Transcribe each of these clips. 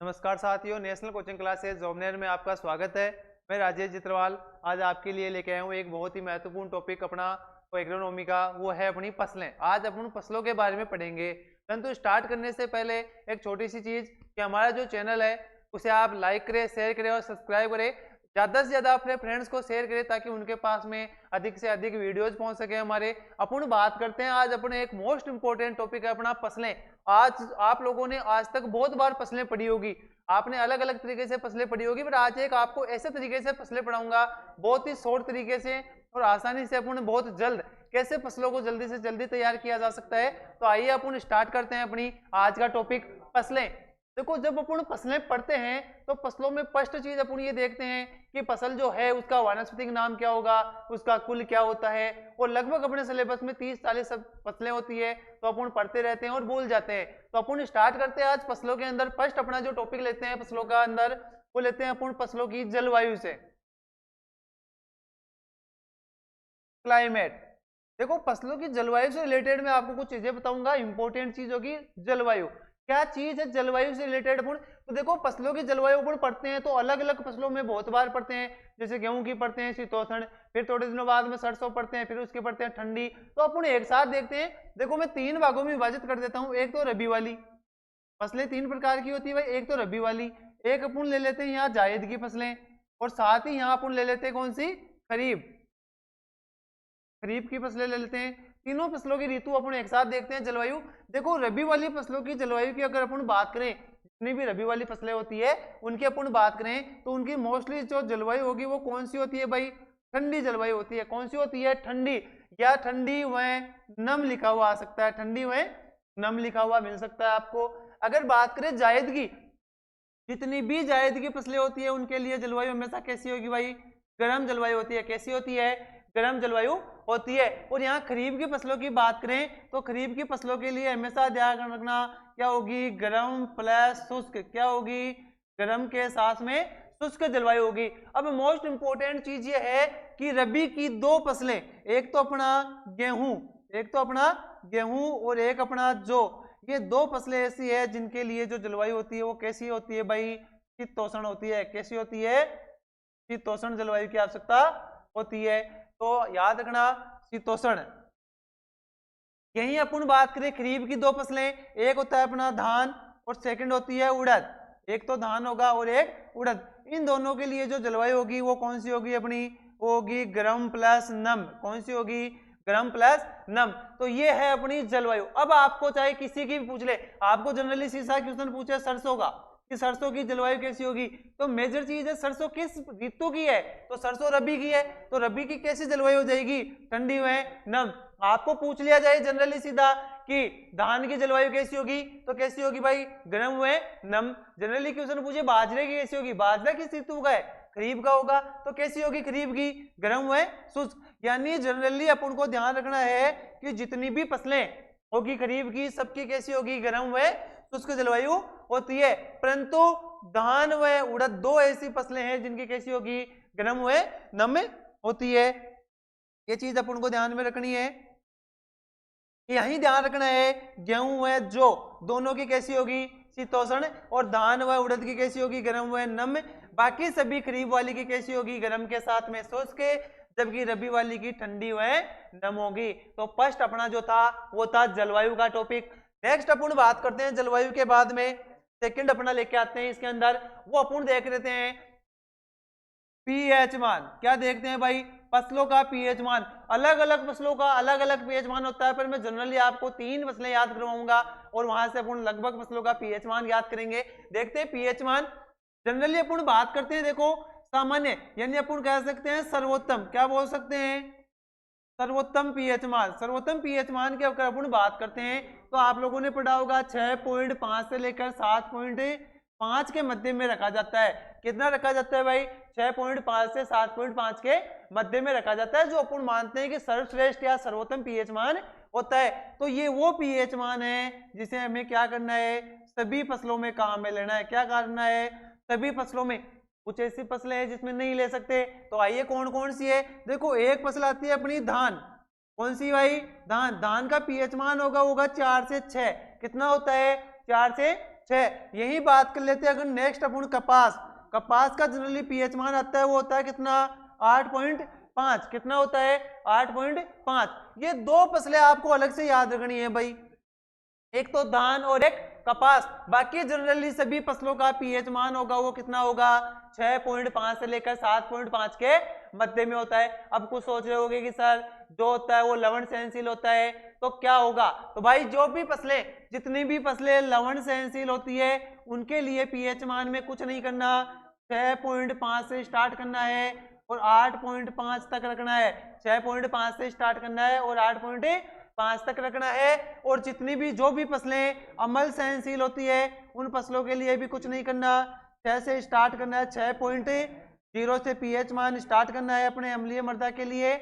नमस्कार साथियों, national coaching classes Jobner में आपका स्वागत है। मैं राजेश जित्रवाल आज आपके लिए लेके आया हूँ एक बहुत ही महत्वपूर्ण टॉपिक अपना एग्रोनॉमी का, वो है अपनी फसलें। आज अपन फसलों के बारे में पढ़ेंगे। परंतु स्टार्ट करने से पहले एक छोटी सी चीज़ कि हमारा जो चैनल है उसे आप लाइक करें, शेयर करें और सब्सक्राइब करें। ज़्यादा से ज़्यादा अपने फ्रेंड्स को शेयर करें ताकि उनके पास में अधिक से अधिक वीडियोज पहुंच सके हमारे। अपन बात करते हैं आज अपने एक मोस्ट इंपॉर्टेंट टॉपिक है अपना फसलें। आज आप लोगों ने आज तक बहुत बार फसलें पढ़ी होगी, आपने अलग अलग तरीके से फसलें पढ़ी होगी, पर आज एक आपको ऐसे तरीके से फसलें पढ़ाऊंगा बहुत ही शॉर्ट तरीके से और आसानी से अपन बहुत जल्द कैसे फसलों को जल्दी से जल्दी तैयार किया जा सकता है। तो आइए अपन स्टार्ट करते हैं अपनी आज का टॉपिक फसलें। देखो, जब अपन फसलें पढ़ते हैं तो फसलों में फर्स्ट चीज अपन ये देखते हैं कि फसल जो है उसका वानस्पतिक नाम क्या होगा, उसका कुल क्या होता है। और लगभग अपने सिलेबस में 30-40 फसलें होती है, तो अपन पढ़ते रहते हैं और भूल जाते हैं। तो अपन स्टार्ट करते हैं आज फसलों के अंदर। फर्स्ट अपना जो टॉपिक लेते हैं फसलों का अंदर, वो लेते हैं अपन फसलों की जलवायु से, क्लाइमेट। देखो, फसलों की जलवायु से रिलेटेड मैं आपको कुछ चीजें बताऊंगा। इंपॉर्टेंट चीज होगी जलवायु। क्या चीज है जलवायु से रिलेटेड अपन? तो देखो, फसलों की जलवायु अपन पढ़ते हैं तो अलग अलग फसलों में बहुत बार पढ़ते हैं। जैसे गेहूं की पढ़ते हैं शीतोष्ण, फिर थोड़े दिनों बाद में सरसों पढ़ते हैं, फिर उसके पढ़ते हैं ठंडी। तो अपन एक साथ देखते हैं। देखो, मैं 3 भागों में विभाजित कर देता हूँ। एक तो रबी वाली फसलें 3 प्रकार की होती है भाई। एक तो रबी वाली, एक अपन ले लेते हैं यहाँ जायद की फसलें, और साथ ही यहाँ अपन ले लेते हैं कौन सी, खरीफ। खरीफ की फसलें ले लेते हैं। तीनों फसलों की ऋतु अपन एक साथ देखते हैं। जलवायु, देखो रबी वाली फसलों की जलवायु की अगर अपन बात करें, जितनी भी रबी वाली फसलें होती है उनकी अपन बात करें तो उनकी मोस्टली जो जलवायु होगी वो कौन सी होती है भाई? ठंडी जलवायु होती है। कौन सी होती है? ठंडी, या ठंडी व नम लिखा हुआ आ सकता है, ठंडी व नम लिखा हुआ मिल सकता है आपको। अगर बात करें जायद की, जितनी भी जायद की फसलें होती है उनके लिए जलवायु हमेशा कैसी होगी भाई? गर्म जलवायु होती है। कैसी होती है? गर्म जलवायु होती है। और यहाँ खरीफ की फसलों की बात करें तो खरीफ की फसलों के लिए हमेशा ध्यान रखना क्या होगी? गर्म प्लस शुष्क। क्या होगी? गर्म के साथ में शुष्क जलवायु होगी। अब मोस्ट इंपोर्टेंट चीज ये है कि रबी की 2 फसलें, एक तो अपना गेहूं, एक तो अपना गेहूं और एक अपना जौ, ये 2 फसलें ऐसी है जिनके लिए जो जलवायु होती है वो कैसी होती है भाई? शीतोष्ण होती है। कैसी होती है? शीतोष्ण जलवायु की आवश्यकता होती है। तो याद रखना शीतोष्ण। यही अपन बात करें खरीफ की 2 फसलें, एक होता है अपना धान और सेकंड होती है उड़द। एक तो धान होगा और एक उड़द। इन दोनों के लिए जो जलवायु होगी वो कौन सी होगी अपनी? वो होगी गर्म प्लस नम। कौन सी होगी? गर्म प्लस नम। तो ये है अपनी जलवायु। अब आपको चाहे किसी की भी पूछ ले, आपको जनरली सीधा क्वेश्चन पूछे सरसों का कि सरसों की जलवायु कैसी होगी, तो मेजर चीज है सरसों किस ऋतु की है? तो सरसों रबी की है, तो रबी की कैसी जलवायु हो जाएगी? ठंडी व नम। आपको पूछ लिया जाए जनरली सीधा कि धान की जलवायु कैसी होगी, तो कैसी होगी भाई? गर्म व नम। जनरली क्वेश्चन पूछे बाजरे की कैसी होगी, बाजरा किस ऋतु का है? खरीफ का होगा, तो कैसी होगी खरीफ की? गर्म व शुष्क। यानी जनरली अपन को ध्यान रखना है कि जितनी भी फसलें होगी खरीफ की, सबकी कैसी होगी? गर्म व शुष्क जलवायु होती है। परंतु धान व उड़द 2 ऐसी फसलें हैं जिनकी कैसी होगी? गर्म व नम होती है। ये चीज अपन को ध्यान में रखनी है। यही ध्यान रखना है गेहूं व जौ दोनों की कैसी होगी? शीतोष्ण। और धान व उड़द की कैसी होगी? गर्म व नम। बाकी सभी खरीफ वाली की कैसी होगी? गर्म के साथ में शुष्क, जबकि रबी वाली की ठंडी व नम होगी। तो फर्स्ट अपना जो था वो था जलवायु का टॉपिक। नेक्स्ट अपन बात करते हैं जलवायु के बाद में सेकंड अपना लेके आते हैं इसके अंदर, वो अपन देख लेते हैं पीएच मान। क्या देखते हैं भाई? फसलों का पीएच मान। अलग अलग फसलों का अलग अलग पीएच मान होता है, पर मैं जनरली आपको 3 फसलें याद करवाऊंगा और वहां से अपन लगभग फसलों का पीएच मान याद करेंगे। देखते हैं पीएच मान। जनरली अपन बात करते हैं, देखो सामान्य, यानी अपन कह सकते हैं सर्वोत्तम। क्या बोल सकते हैं? सर्वोत्तम पीएच मान। सर्वोत्तम पीएच मान की अगर अपन बात करते हैं तो आप लोगों ने पढ़ा होगा 6.5 से लेकर 7.5 के मध्य में रखा जाता है। कितना रखा जाता है भाई? 6.5 से 7.5 के मध्य में रखा जाता है, जो अपन मानते हैं कि सर्वश्रेष्ठ या सर्वोत्तम पीएच मान होता है। तो ये वो पीएच मान है जिसे हमें क्या करना है? सभी फसलों में काम में लेना है। क्या करना है? सभी फसलों में। कुछ ऐसी फसलें हैं जिसमें नहीं ले सकते, तो आइए कौन कौन सी है। देखो, एक फसल आती है अपनी धान। कौन सी भाई? धान। धान का पीएच मान होगा 4 से 6। कितना होता है? 4 से 6। यही बात कर लेते हैं अगर नेक्स्ट अपन कपास, कपास का जनरली पीएच मान आता है वो होता है कितना 8.5। कितना होता है 8.5। ये दो फसलें आपको अलग से याद रखनी है भाई, एक तो धान और एक कपास। बाकी जनरली सभी फसलों का पीएच मान होगा वो कितना होगा 6.5 से लेकर 7.5 के मध्य में होता है। अब कुछ सोच रहे होगे कि सर जो होता है वो लवण सहनशील होता है तो क्या होगा, तो भाई जो भी फसलें, जितनी भी फसलें लवण सहनशील होती है उनके लिए पीएच मान में कुछ नहीं करना, 6.5 से स्टार्ट करना है और 8.5 तक रखना है। 6.5 से स्टार्ट करना है और 8.5 तक रखना है। और जितनी भी जो भी फसलें अम्ल सहनशील होती है उन फसलों के लिए भी कुछ नहीं करना, 6 से स्टार्ट करना है। 6.0 से पीएच मान स्टार्ट करना है अपने अम्लीय मृदा के लिए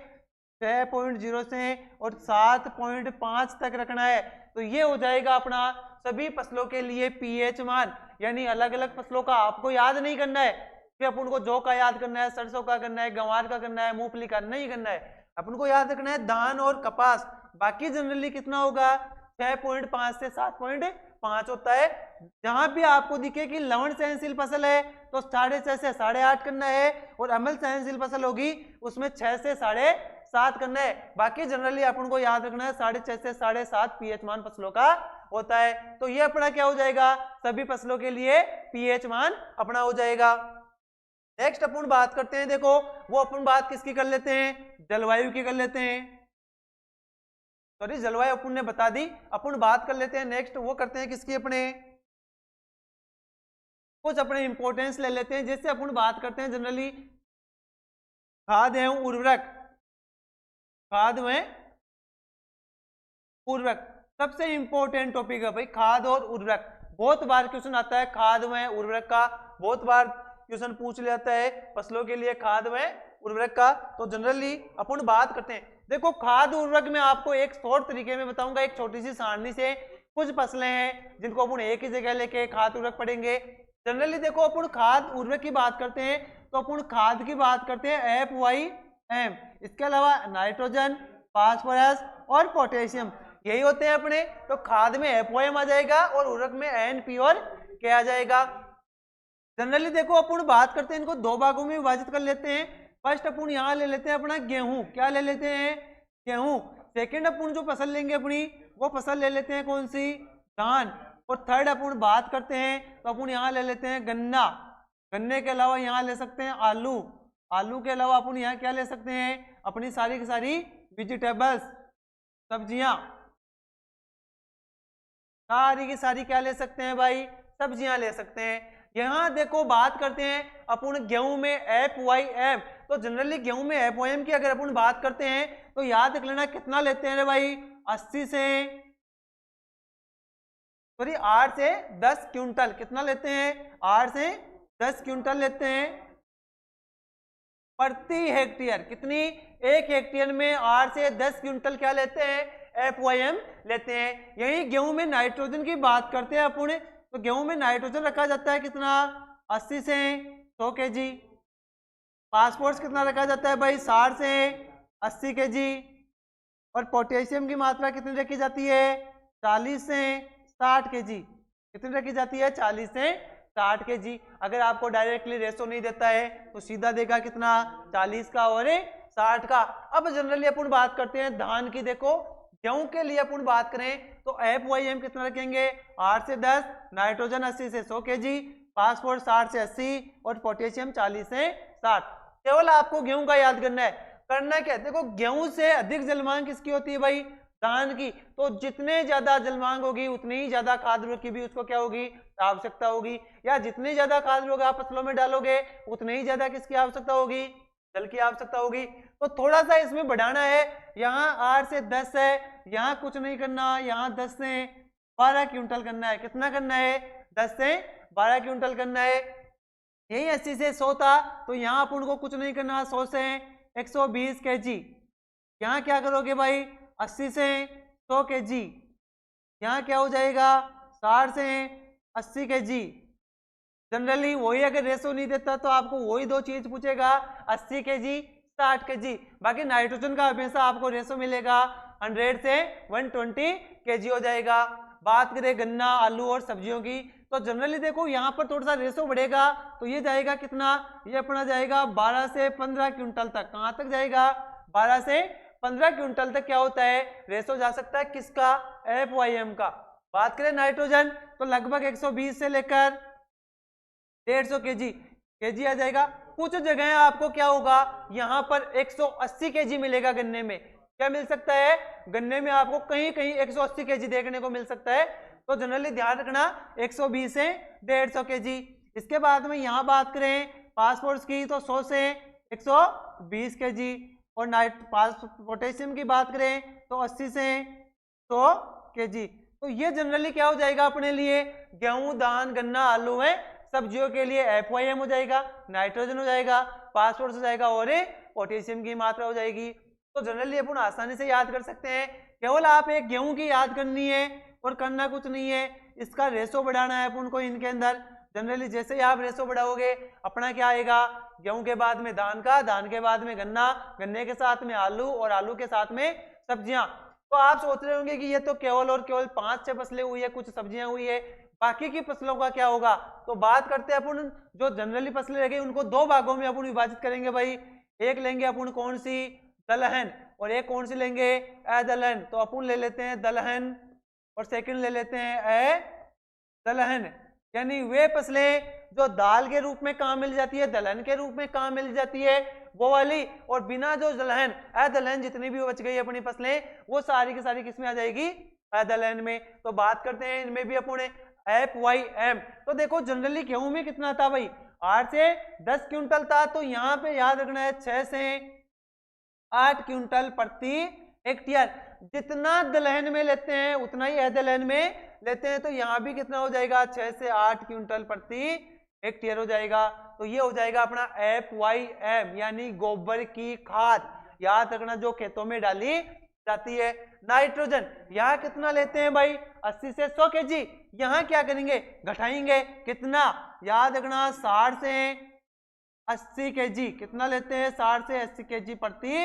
6.0 से और 7.5 तक रखना है। तो ये हो जाएगा अपना सभी फसलों के लिए पीएच मान। यानी अलग अलग फसलों का आपको याद नहीं करना है कि अपन को जौ का याद करना है, सरसों का करना है, गंवार का करना है, मूंगफली का नहीं करना है, अपन को याद रखना है धान और कपास। बाकी जनरली कितना होगा 6.5 से 7.5 होता है। जहां भी आपको दिखे कि लवण सहनशील फसल है तो 6.5 से 8.5 करना है और अम्ल सहनशील फसल होगी उसमें 6 से 7.5 करना है। बाकी जनरली अपन को याद रखना है 6.5 से 7.5 पीएच मान फसलों का होता है। तो ये अपना क्या हो जाएगा, सभी फसलों के लिए पीएच मान अपना हो जाएगा। नेक्स्ट अपन बात करते हैं, देखो वो अपन बात किसकी कर लेते हैं, जलवायु की कर लेते हैं। सॉरी जलवायु अपन ने बता दी, अपन बात कर लेते हैं नेक्स्ट वो करते हैं किसकी, अपने कुछ अपने इंपॉर्टेंस ले लेते हैं। जैसे अपन बात करते हैं जनरली खाद एवं उर्वरक, खाद में उर्वरक सबसे इंपॉर्टेंट टॉपिक है भाई, खाद और उर्वरक। बहुत बार क्वेश्चन आता है खाद में उर्वरक का, बहुत बार क्वेश्चन पूछ लेता है फसलों के लिए खाद में उर्वरक का। तो जनरली अपन बात करते हैं, देखो खाद उर्वरक में आपको एक शॉर्ट तरीके में बताऊंगा, एक छोटी सी सारणी से। कुछ फसलें हैं जिनको अपन एक ही जगह लेके खाद उर्वरक पढ़ेंगे। जनरली देखो अपन खाद उर्वरक की बात करते हैं तो अपन खाद की बात करते हैं FYM, इसके अलावा नाइट्रोजन, फास्फोरस और पोटेशियम, यही होते हैं अपने। तो खाद में FYM आ जाएगा और उर्वरक में NP और K आ जाएगा। जनरली देखो अपन बात करते हैं, इनको दो भागों में विभाजित कर लेते हैं। फर्स्ट अपन यहाँ ले लेते हैं अपना गेहूं, क्या ले लेते हैं गेहूं। सेकंड अपन जो फसल लेंगे अपनी वो फसल ले लेते हैं कौन सी, धान। और थर्ड अपन बात करते हैं तो अपन यहाँ ले लेते हैं गन्ना। गन्ने के अलावा यहाँ ले सकते हैं आलू, आलू के अलावा अपन यहाँ क्या ले सकते हैं, अपनी सारी की सारी वेजिटेबल्स, सब्जियां, सारी की सारी क्या ले सकते हैं भाई, सब्जियां ले सकते हैं। यहाँ देखो बात करते हैं अपन गेहूं में FYM, तो जनरली गेहूं में FYM की अगर अपन बात करते हैं तो याद रख लेना कितना लेते हैं रे भाई, 80 से सॉरी 8 से 10 क्विंटल। कितना लेते हैं, 8 से 10 क्विंटल लेते हैं प्रति हेक्टेयर। कितनी, एक हेक्टेयर में 8 से 10 क्विंटल क्या लेते हैं, FYM लेते हैं। यही गेहूं में नाइट्रोजन की बात करते हैं अपन, तो गेहूं में नाइट्रोजन रखा जाता है कितना, 80 से 100 kg। फास्फोरस कितना रखा जाता है भाई, 60 से 80 kg। और पोटेशियम की मात्रा कितनी रखी जाती है, 40 से 60 kg। कितनी रखी जाती है, 40 से 60 kg। अगर आपको डायरेक्टली रेशो नहीं देता है तो सीधा देगा कितना, 40 का और 60 का। अब जनरली अपन बात करते हैं धान की। देखो गेहूं के लिए अपन बात करें तो FYM कितना रखेंगे, 8 से 10, नाइट्रोजन 80 से 100 kg, फास्फोरस 60 से 80 और पोटेशियम 40 से 60। केवल आपको गेहूं का याद करना है। करना क्या है, देखो गेहूं से अधिक जलमांग किसकी होती है भाई, धान की। तो जितने ज्यादा जलमांग होगी उतनी ही ज्यादा खाद उर्वरक की भी उसको क्या होगी, आवश्यकता होगी। या जितनी ज्यादा खाद उर्वरक आप फसलों में डालोगे उतनी ही ज्यादा किसकी आवश्यकता होगी, जल की आवश्यकता होगी। तो थोड़ा सा इसमें बढ़ाना है, यहाँ 8 से 10 है, यहाँ कुछ नहीं करना, यहाँ 10 से 12 क्विंटल करना है। कितना करना है, 10 से 12 क्विंटल करना है। यही 80 से 100 था तो यहाँ अपन को कुछ नहीं करना, 100 से 120 kg। यहाँ क्या करोगे भाई, 80 से 100 kg। यहाँ क्या हो जाएगा, 60 से 80 kg। जनरली वही अगर रेशो नहीं देता तो आपको वही दो चीज पूछेगा, 80 kg 60 kg। बाकी नाइट्रोजन का हमेशा आपको रेशो मिलेगा 100 से 120 kg हो जाएगा। बात करें गन्ना, आलू और सब्जियों की तो जनरली देखो यहाँ पर थोड़ा सा रेशो बढ़ेगा तो ये जाएगा कितना, ये अपना जाएगा 12 से 15 क्विंटल तक। कहाँ तक जाएगा, 12 से 15 क्विंटल तक क्या होता है, रेशो जा सकता है किसका, FYM का। बात करें नाइट्रोजन तो लगभग 120 से लेकर 150 केजी आ जाएगा। कुछ जगह आपको क्या होगा, यहाँ पर 180 केजी मिलेगा गन्ने में। क्या मिल सकता है, गन्ने में आपको कहीं कहीं 180 केजी देखने को मिल सकता है। तो जनरली ध्यान रखना 120 से 150 केजी। इसके बाद में यहाँ बात करें फास्फोरस की तो 100 से 120 केजी, और पोटेशियम की बात करें तो 80 से 100 केजी। तो ये जनरली क्या हो जाएगा अपने लिए, गेहूं, धान, गन्ना, आलू है, सब्जियों के लिए FYM हो जाएगा, नाइट्रोजन हो जाएगा, फास्फोरस हो जाएगा और पोटेशियम की मात्रा हो जाएगी। तो जनरली अपन आसानी से याद कर सकते हैं। केवल आप एक गेहूं की याद करनी है और करना कुछ नहीं है, इसका रेशो बढ़ाना है अपन को इनके अंदर। जनरली जैसे ही आप रेशो बढ़ाओगे अपना क्या आएगा, गेहूं के बाद में धान का, धान के बाद में गन्ना, गन्ने के साथ में आलू और आलू के साथ में सब्जियां। तो आप सोच रहे होंगे कि ये तो केवल और केवल 5-6 फसलें हुई है, कुछ सब्जियां हुई है, बाकी की फसलों का क्या होगा। तो बात करते हैं अपन जो जनरली फसलें रह गई उनको दो भागों में अपन विभाजित करेंगे भाई। एक लेंगे अपन कौन सी, दलहन, और एक कौन सी लेंगे, अदलहन। तो अपन ले लेते हैं दलहन और सेकंड ले लेते हैं दलहन, यानी वे फसलें जो दाल के रूप में काम मिल जाती है, दलहन के रूप में काम मिल जाती है वो वाली, और बिना जो दलहन अदलहन जितनी भी बच गई अपनी फसलें वो सारी की सारी किसमें आ जाएगी, अदलहन में। तो बात करते हैं इनमें भी अपने FYM। तो देखो जनरली गेहूं में कितना था भाई, 8 से 10 क्विंटल था। तो यहाँ पे याद रखना है 6 से 8 क्विंटल प्रति हेक्टेयर। जितना दलहन में लेते हैं उतना ही अदलहन में लेते हैं। तो यहाँ भी कितना हो जाएगा, 6 से 8 क्विंटल प्रति हेक्टेयर हो जाएगा। तो ये हो जाएगा अपना FYM, यानी गोबर की खाद। याद रखना जो खेतों में डाली जाती है। नाइट्रोजन यहाँ कितना लेते हैं भाई, 80 से 100 केजी। यहाँ क्या करेंगे, घटाएंगे कितना, याद रखना 60 से 80 केजी। कितना लेते हैं, 60 से 80 केजी प्रति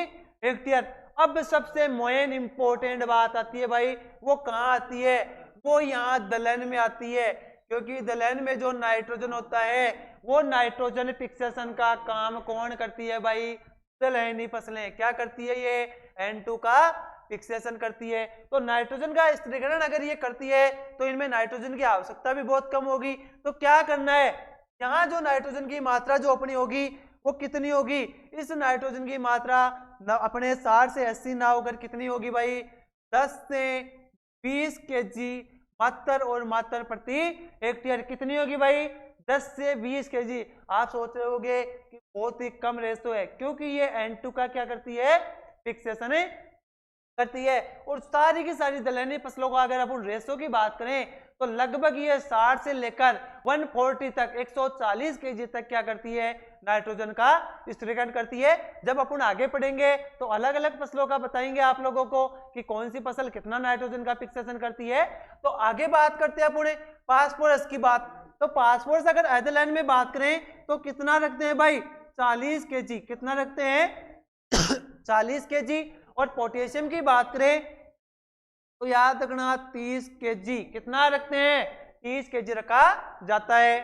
हेक्टेयर। अब सबसे मेन इंपॉर्टेंट बात आती है भाई, वो कहाँ आती है, वो यहाँ दलहन में आती है। क्योंकि दलहन में जो नाइट्रोजन होता है वो नाइट्रोजन फिक्सेशन का काम कौन करती है भाई, दलहनी फसलें। क्या करती है ये, N2 का फिक्सेशन करती है। तो नाइट्रोजन का स्थिरीकरण अगर ये करती है तो इनमें नाइट्रोजन की आवश्यकता भी बहुत कम होगी। तो क्या करना है, यहाँ जो नाइट्रोजन की मात्रा जो अपनी होगी वो कितनी होगी, इस नाइट्रोजन की मात्रा अपने 60 से 80 ना होकर कितनी होगी भाई, 10 से 20 केजी मात्र और मात्र प्रति हेक्टेयर। कितनी होगी भाई, 10 से 20 केजी। आप सोच रहे होगे कि बहुत ही कम रेशो है, क्योंकि ये N2 का क्या करती है, फिक्सेशन करती है। और सारी की सारी दलहनी फसलों का अगर अपन रेशो की बात करें तो लगभग ये 60 से लेकर 140 तक 140 केजी तक क्या करती है, नाइट्रोजन का स्थिरीकरण करती है। जब अपन आगे पढ़ेंगे तो अलग अलग फसलों का बताएंगे आप लोगों को कि कौन सी फसल कितना नाइट्रोजन का फिक्सेशन करती है। तो आगे बात करते हैं अपन फास्फोरस की बात। तो फास्फोरस अगर अदलहन में बात करें तो कितना रखते हैं भाई, 40 केजी। कितना रखते हैं 40 केजी। और पोटेशियम की बात करें तो याद रखना 30 केजी। कितना रखते हैं, 30 केजी रखा जाता है।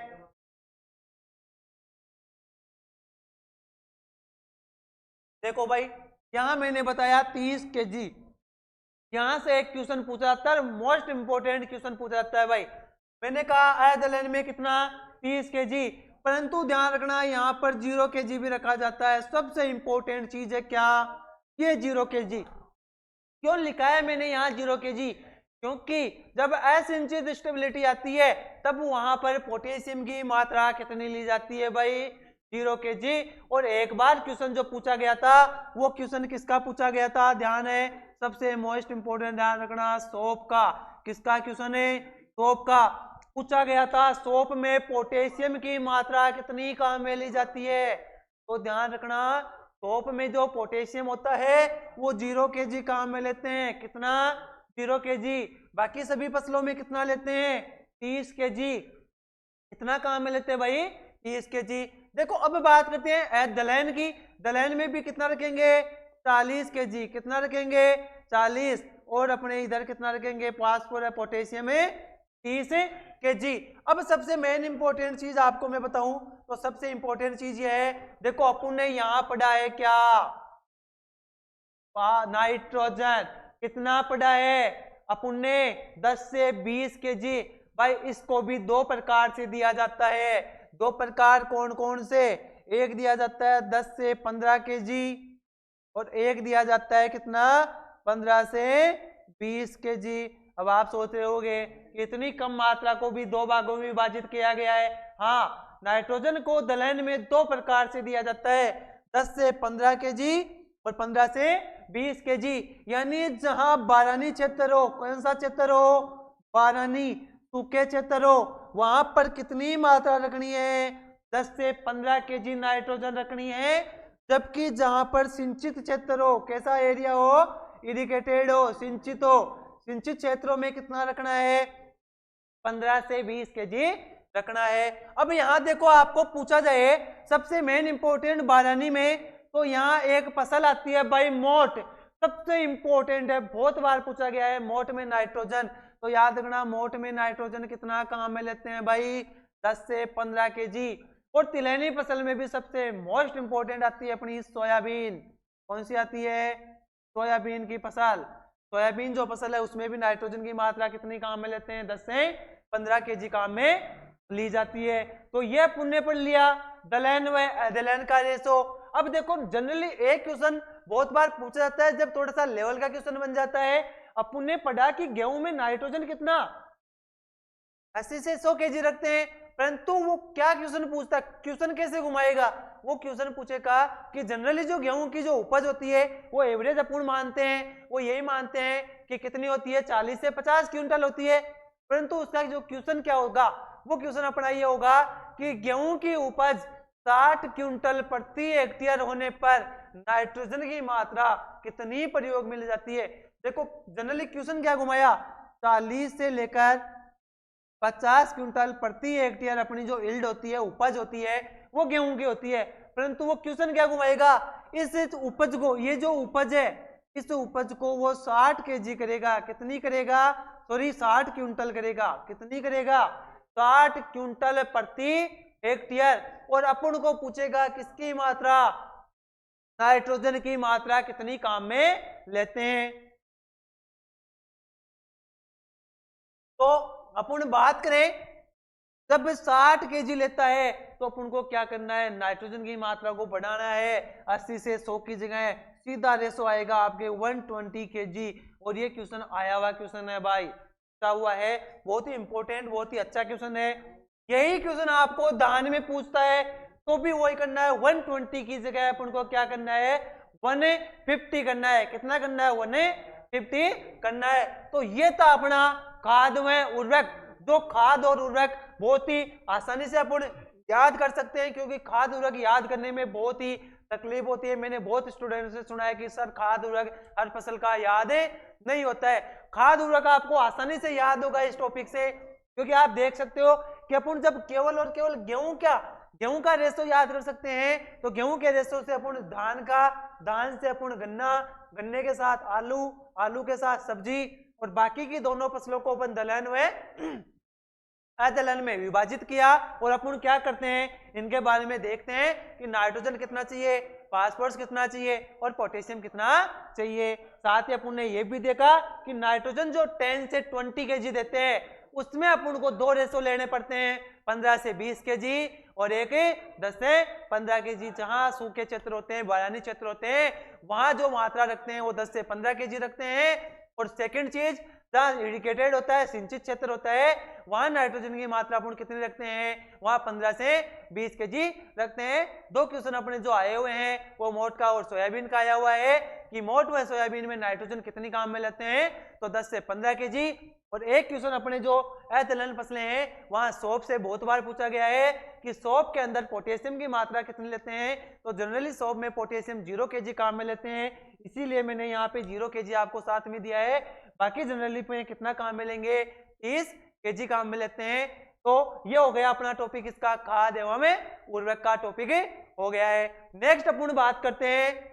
देखो भाई यहां मैंने बताया 30 केजी। यहां से एक क्वेश्चन पूछा जाता है, मोस्ट इंपोर्टेंट क्वेश्चन पूछा जाता है भाई। मैंने कहा अदलहन में कितना, 30 केजी, परंतु ध्यान रखना यहाँ पर 0 केजी भी रखा जाता है। सबसे इंपॉर्टेंट चीज है क्या, ये 0 केजी। क्यों लिखा है मैंने यहाँ 0 केजी, क्योंकि जब असिंचित स्टेबिलिटी आती है तब वहां पर पोटेशियम की मात्रा कितनी ली जाती है भाई, 0 केजी। और एक बार क्वेश्चन जो पूछा गया था वो क्वेश्चन किसका पूछा गया था, ध्यान है, सबसे मोस्ट इंपोर्टेंट ध्यान रखना, सोप का। किसका क्वेश्चन है, सोप का पूछा गया था। सोप में पोटेशियम की मात्रा कितनी काम में ली जाती है, तो ध्यान रखना सोप में जो पोटेशियम होता है वो 0 केजी काम में लेते हैं। कितना, 0 केजी। बाकी सभी फसलों में कितना लेते हैं, 30 केजी। कितना काम में लेते हैं भाई, 30 केजी। देखो अब बात करते हैं दलहन की। दलहन में भी कितना रखेंगे, 40 केजी। कितना रखेंगे, 40। और अपने इधर कितना रखेंगे, फास्फोरस पोटेशियम में 30 kg। अब सबसे मेन इंपॉर्टेंट चीज आपको मैं बताऊं तो सबसे इंपॉर्टेंट चीज ये है, देखो अपन ने यहां पढ़ा है क्या, नाइट्रोजन कितना पढ़ा है अपन ने 10 से 20 kg। भाई इसको भी दो प्रकार से दिया जाता है, दो प्रकार कौन कौन से, एक दिया जाता है 10 से 15 kg और एक दिया जाता है कितना 15 से 20 kg। अब आप सोच रहे होंगे कि इतनी कम मात्रा को भी दो भागों में विभाजित किया गया है। हाँ, नाइट्रोजन को दलहन में दो प्रकार से दिया जाता है, 10 से 15 kg और 15 से 20 kg। यानी जहां बारानी क्षेत्र हो, कौन सा क्षेत्र हो, बारानी सूखे क्षेत्र हो, वहां पर कितनी मात्रा रखनी है, 10 से 15 kg नाइट्रोजन रखनी है। जबकि जहां पर सिंचित क्षेत्र हो, कैसा एरिया हो, इरिगेटेड हो, सिंचित हो, सिंचित क्षेत्रों में कितना रखना है, 15 से 20 kg रखना है। अब यहां देखो आपको पूछा जाए सबसे मेन इंपॉर्टेंट बारानी में, तो यहाँ एक फसल आती है भाई मोट, सबसे इंपॉर्टेंट है, बहुत बार पूछा गया है मोट में नाइट्रोजन। तो याद रखना मोट में नाइट्रोजन कितना काम में लेते हैं भाई, 10 से 15 kg। और तिलहनी फसल में भी सबसे मोस्ट इंपॉर्टेंट आती है अपनी सोयाबीन। कौन सी आती है, सोयाबीन की फसल। सोयाबीन जो फसल है उसमें भी नाइट्रोजन की मात्रा कितनी काम में लेते हैं, 10 से 15 kg काम में ली जाती है। तो यह पुण्य पढ़ लिया दलहन व अदलहन का रेशो। अब देखो जनरली एक क्वेश्चन बहुत बार पूछा जाता है, जब थोड़ा सा लेवल का क्वेश्चन बन जाता है, अपन ने पढ़ा कि गेहूं में नाइट्रोजन कितना 80 से 100 kg रखते हैं, परंतु वो क्या क्वेश्चन पूछता है, क्वेश्चन कैसे घुमाएगा, वो क्वेश्चन पूछेगा कि जनरली जो गेहूं की जो उपज होती है वो एवरेज अपन मानते हैं, वो यही मानते हैं कि कितनी होती है, 40 से 50 क्विंटल होती है। परंतु उसका जो क्वेश्चन क्या होगा, वो क्वेश्चन अपना ये होगा कि गेहूं की उपज 60 क्विंटल प्रति हेक्टेयर होने पर नाइट्रोजन की मात्रा कितनी प्रयोग मिल जाती है। देखो जनरली क्वेश्चन क्या घुमाया, 40 से लेकर 50 क्विंटल प्रति हेक्टेयर अपनी जो यील्ड होती है, उपज होती है, वो गेहूं की होती है। परंतु वो क्वेश्चन क्या घुमाएगा, इस उपज को, ये जो उपज है इस उपज को वो 60 kg करेगा, कितनी करेगा, सॉरी 60 क्विंटल करेगा, कितनी करेगा, 60 क्विंटल प्रति हेक्टेयर। और अपन को पूछेगा किसकी मात्रा, नाइट्रोजन की मात्रा कितनी काम में लेते हैं। तो अपन बात करें जब 60 kg लेता है तो अपन को क्या करना है, नाइट्रोजन की मात्रा को बढ़ाना है, 80 से 100 की जगह सीधा रेशो आएगा आपके 120 kg। और ये क्वेश्चन आया हुआ क्वेश्चन है भाई, क्या हुआ है, बहुत ही इंपॉर्टेंट, बहुत ही अच्छा क्वेश्चन है। यही क्वेश्चन आपको दान में पूछता है तो भी वही करना है, 120 की जगह अपन को क्या करना है, 150 करना है, कितना करना है, 150 करना है। तो ये था अपना खाद व उर्वरक। जो खाद और उर्वरक बहुत ही आसानी से अपन याद कर सकते हैं, क्योंकि खाद उर्वरक याद करने में बहुत ही तकलीफ होती है। मैंने बहुत स्टूडेंट से सुना है कि सर खाद उर्वरक हर फसल का याद नहीं होता है। खाद उर्वरक आपको आसानी से याद होगा इस टॉपिक से, क्योंकि आप देख सकते हो कि अपन जब केवल और केवल गेहूं का रेशो याद कर सकते हैं, तो गेहूं के रेशो से अपन धान से अपन गन्ने के साथ आलू के साथ सब्जी, और बाकी की दोनों फसलों को अपन दलहन व अदलहन में विभाजित किया। और अपन क्या करते हैं, इनके बारे में देखते हैं कि नाइट्रोजन कितना चाहिए, फास्फोरस कितना चाहिए और पोटेशियम कितना चाहिए। साथ ही अपन ने यह भी देखा कि नाइट्रोजन जो 10 से 20 kg देते हैं, उसमें अपन को दो रेशो लेने पड़ते हैं, 15 से 20 kg और एक 10 से 15 kg। जहां सूखे क्षेत्र होते हैं, बयानी क्षेत्र होते हैं, वहां जो मात्रा रखते हैं वो 10 से 15 kg रखते हैं। और सेकंड चीज, जहां इरिगेटेड होता है, सिंचित क्षेत्र होता है, वहां नाइट्रोजन की मात्रा अपन कितनी रखते हैं, वहां 15 से 20 kg रखते हैं। दो क्वेश्चन अपने जो आए हुए हैं वो मोट का और सोयाबीन का आया हुआ है कि मोट व सोयाबीन में नाइट्रोजन कितनी काम में लेते हैं, तो 10 से 15 kg। और एक क्वेश्चन अपने जो अदलहन फसलें हैं वहां सौंफ से बहुत बार पूछा गया है कि सौंफ के अंदर पोटेशियम की मात्रा कितनी लेते हैं, तो जनरली सौंफ में पोटेशियम 0 kg काम में लेते हैं, इसीलिए मैंने यहाँ पे 0 kg आपको साथ में दिया है। बाकी जनरली पे कितना काम में लेंगे, 30 kg काम में लेते हैं। तो ये हो गया अपना टॉपिक, इसका खाद एवं उर्वरक का टॉपिक हो गया है। नेक्स्ट अपन बात करते हैं,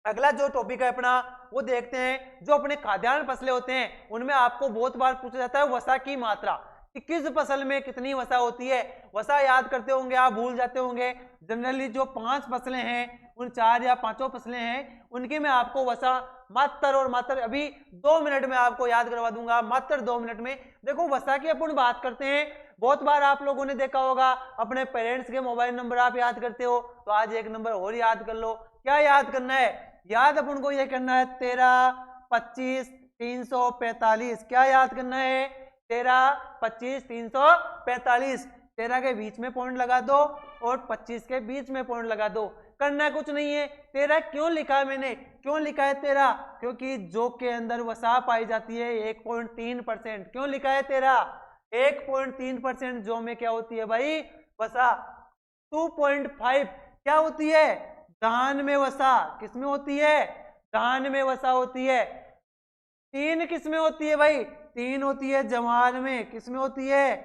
अगला जो टॉपिक है अपना वो देखते हैं, जो अपने खाद्यान्न फसलें होते हैं उनमें आपको बहुत बार पूछा जाता है वसा की मात्रा। कि किस फसल में कितनी वसा होती है। वसा याद करते होंगे आप, भूल जाते होंगे। जनरली जो 5 फसलें हैं, उन 4 या 5 फसलें हैं, उनकी मैं आपको वसा मात्र और मात्र अभी 2 मिनट में आपको याद करवा दूंगा, मात्र 2 मिनट में। देखो वसा की अपन बात करते हैं, बहुत बार आप लोगों ने देखा होगा अपने पेरेंट्स के मोबाइल नंबर आप याद करते हो, तो आज एक नंबर और याद कर लो। क्या याद करना है? याद अपन को ये करना है 13, 25, 345। क्या याद करना है? 13, 25, 345। 13 के बीच में पॉइंट लगा दो और 25 के बीच में पॉइंट लगा दो। करना कुछ नहीं है। 13 क्यों लिखा है मैंने? क्यों लिखा है 13? क्योंकि जो के अंदर वसा पाई जाती है 1.3%। क्यों लिखा है 13? 1.3% जो में क्या होती है भाई? वसा। 2.5 क्या होती है? धान में वसा। किसमें होती है? धान में वसा होती है। 3 किसमें होती है भाई? 3 होती है जवार में। किसमें होती है?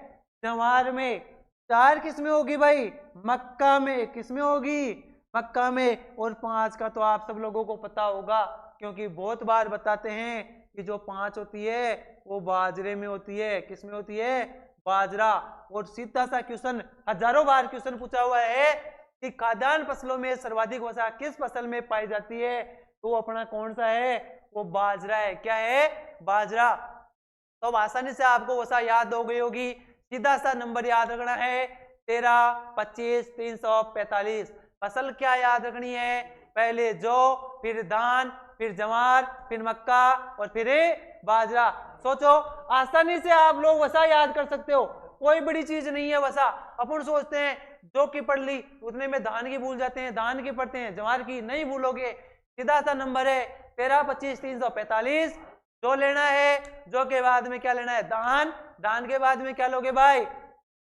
जवार में। 4 किसमें होगी भाई? मक्का में। किसमें होगी? मक्का में। और 5 का तो आप सब लोगों को पता होगा, क्योंकि बहुत बार बताते हैं कि जो 5 होती है वो बाजरे में होती है। किसमें होती है? बाजरा। और सीधा सा क्वेश्चन, हजारों बार क्वेश्चन पूछा हुआ है कि खाद्यान्न फसलों में सर्वाधिक वसा किस फसल में पाई जाती है? तो अपना कौन सा है? वो बाजरा है। क्या है? बाजरा। तो अब आसानी से आपको वसा याद हो गई होगी। सीधा सा नंबर याद रखना है 13, 25, 345। फसल क्या याद रखनी है? पहले जौ, फिर धान, फिर जवार, फिर मक्का और फिर बाजरा। सोचो, आसानी से आप लोग वसा याद कर सकते हो, कोई बड़ी चीज नहीं है वसा। अपन सोचते हैं जौ की पढ़ ली, उतने में धान की भूल जाते हैं, धान की पढ़ते हैं, जवार की नहीं भूलोगे। सीधा सा नंबर है 13, 25, 345। जो लेना है, जो के बाद में क्या लेना है? धान। धान के बाद में क्या लोगे भाई?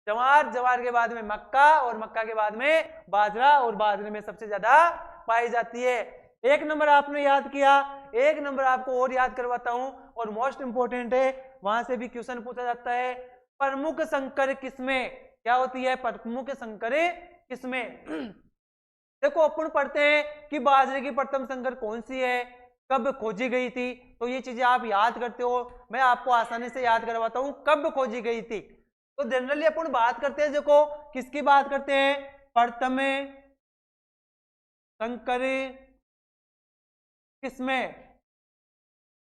जवार। जवार के बाद में मक्का और मक्का के बाद में बाजरा, और बाजरे में सबसे ज्यादा पाई जाती है। एक नंबर आपने याद किया। एक नंबर आपको और याद करवाता हूं, और मोस्ट इंपोर्टेंट है, वहां से भी क्वेश्चन पूछा जाता है। प्रमुख संकर किस्में क्या होती है? प्रमुख संकर किस्में। देखो अपन पढ़ते हैं कि बाजरे की प्रथम संकर कौन सी है, कब खोजी गई थी, तो ये चीजें आप याद करते हो। मैं आपको आसानी से याद करवाता हूं कब खोजी गई थी। तो जनरली अपन बात करते हैं, देखो किसकी बात करते हैं? प्रथम संकर किस्में,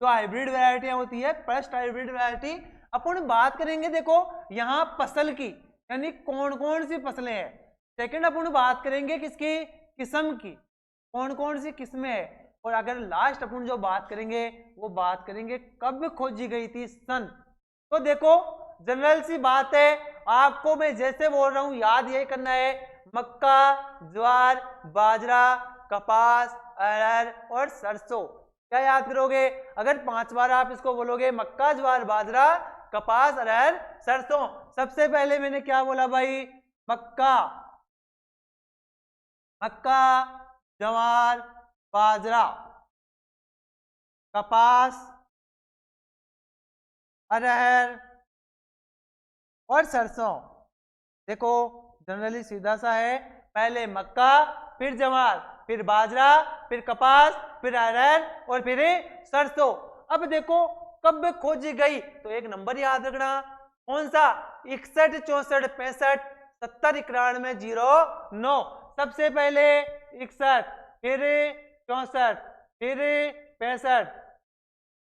जो हाइब्रिड वैरायटियां होती है, फर्स्ट हाइब्रिड वैरायटी अपन बात करेंगे। देखो यहाँ फसल की, यानी कौन कौन सी फसलें हैं। सेकंड अपन बात करेंगे किसकी? किस्म की, कौन कौन सी किस्में है। और अगर लास्ट अपन जो बात करेंगे वो बात करेंगे कब खोजी गई थी, सन। तो देखो जनरल सी बात है, आपको मैं जैसे बोल रहा हूं याद यही करना है। मक्का, ज्वार, बाजरा, कपास, अरहर और सरसों। क्या याद करोगे? अगर 5 बार आप इसको बोलोगे, मक्का, ज्वार, बाजरा, कपास, अरहर, सरसों। सबसे पहले मैंने क्या बोला भाई? मक्का। मक्का, ज्वार, बाजरा, कपास, अरहर और सरसों। देखो जनरली सीधा सा है, पहले मक्का, फिर ज्वार, फिर बाजरा, फिर कपास, फिर अरहर और फिर सरसों। अब देखो कब खोजी गई, तो एक नंबर याद रखना। कौन सा? 61, 64, 65, 70, 91, 09। सबसे पहले 61, फिर 64, फिर 65,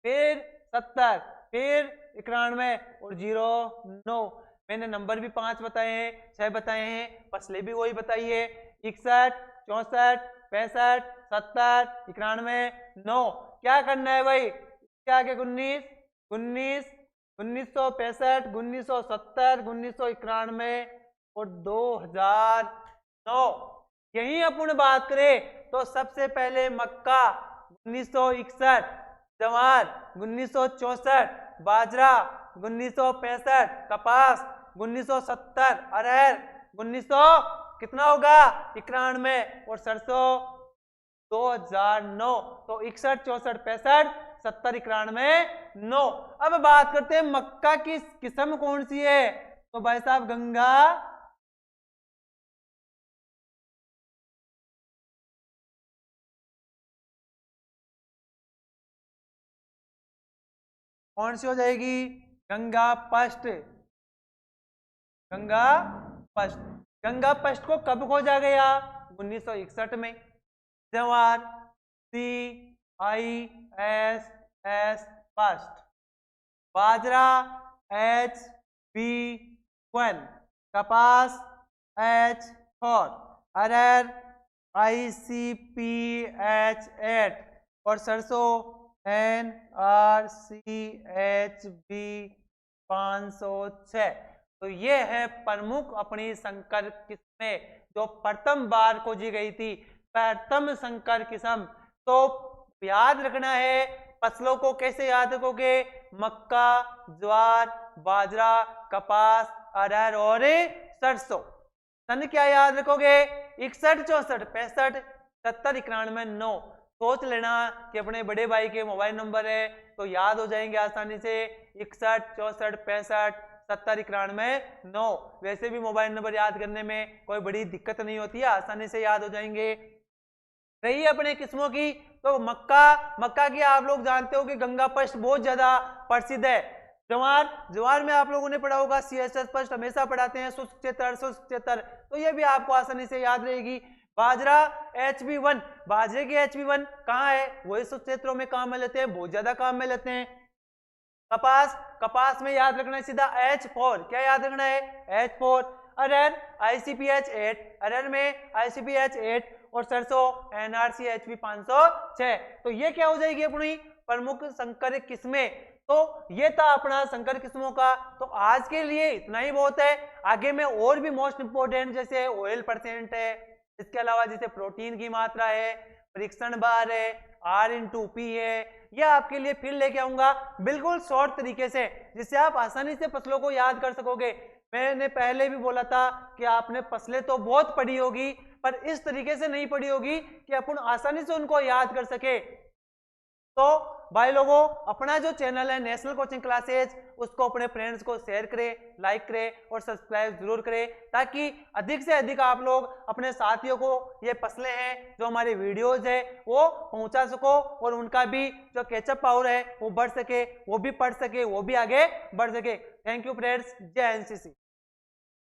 फिर 70, फिर 91 और 09। मैंने नंबर भी 5 बताए हैं, 6 बताए हैं, फसलें भी वही बताई है। 61, 64, 65, 70, 91, 9। क्या करना है भाई? क्या के 19, 19, 1965, 1970, 1991 और 2009। यही अपन बात करें तो सबसे पहले मक्का 1961, जवार 1964, बाजरा 1965, कपास 1970, अरहर 1900 कितना होगा? 91 और सरसों 2009। तो 61, 64, 65, 70, 91, 9। अब बात करते हैं मक्का की किस्म कौन सी है, तो भाई साहब गंगा। कौन सी हो जाएगी? गंगा फर्स्ट। गंगा पस्ट। गंगा पस्ट को कब खोजा गया? 1961 में। जवार CISS पस्ट। बाजरा HB1। कपास H4। अरहर ICPH8 और सरसों NRCHB506। तो ये है प्रमुख अपनी संकर किस्में जो प्रथम बार खोजी गई थी, प्रथम संकर किस्म। तो याद रखना है, फसलों को कैसे याद रखोगे? मक्का, ज्वार, बाजरा, कपास, अरहर और सरसों। सन क्या याद रखोगे? 61, 64, 65, 70, 91, 9। सोच लेना कि अपने बड़े भाई के मोबाइल नंबर है तो याद हो जाएंगे आसानी से। 61, 64, 65, 70, 91, 9। वैसे भी मोबाइल नंबर याद करने में कोई बड़ी दिक्कत नहीं होती है, आसानी से याद हो जाएंगे। रही अपने किस्मों की, तो मक्का की आप लोग जानते हो कि गंगा पस्ट बहुत ज्यादा प्रसिद्ध है। ज्वार में आप लोगों ने पढ़ा होगा CSS पस्ट, हमेशा पढ़ाते हैं, शुष्क क्षेत्र, शुष्क क्षेत्र, तो ये भी आपको आसानी से याद रहेगी। बाजरा HB1, बाजरे की HB1 कहाँ है? वही शुष्क क्षेत्रों में काम में लेते हैं, बहुत ज्यादा काम में लेते हैं। कपास में याद रखना है सीधा H4। क्या याद रखना है? H4। अरहर ICPH8, अरहर में ICPH8 और सरसों NRCHB506। तो ये क्या हो जाएगी अपनी प्रमुख संकर किस्में। तो ये था अपना संकर किस्मों का। तो आज के लिए इतना ही बहुत है। आगे में और भी मोस्ट इंपोर्टेंट जैसे ऑयल परसेंट है, इसके अलावा जैसे प्रोटीन की मात्रा है, परीक्षण बार है, R/P है, यह आपके लिए फिर लेके आऊंगा बिल्कुल शॉर्ट तरीके से, जिससे आप आसानी से फसलों को याद कर सकोगे। मैंने पहले भी बोला था कि आपने फसलें तो बहुत पढ़ी होगी, पर इस तरीके से नहीं पढ़ी होगी कि अपन आसानी से उनको याद कर सके। तो भाई लोगों, अपना जो चैनल है नेशनल कोचिंग क्लासेज, उसको अपने फ्रेंड्स को शेयर करें, लाइक करें और सब्सक्राइब जरूर करें, ताकि अधिक से अधिक आप लोग अपने साथियों को ये फसलें हैं जो हमारे वीडियोज है वो पहुंचा सको, और उनका भी जो कैचअप पावर है वो बढ़ सके, वो भी पढ़ सके, वो भी आगे बढ़ सके। Thank you friends. जय NCC।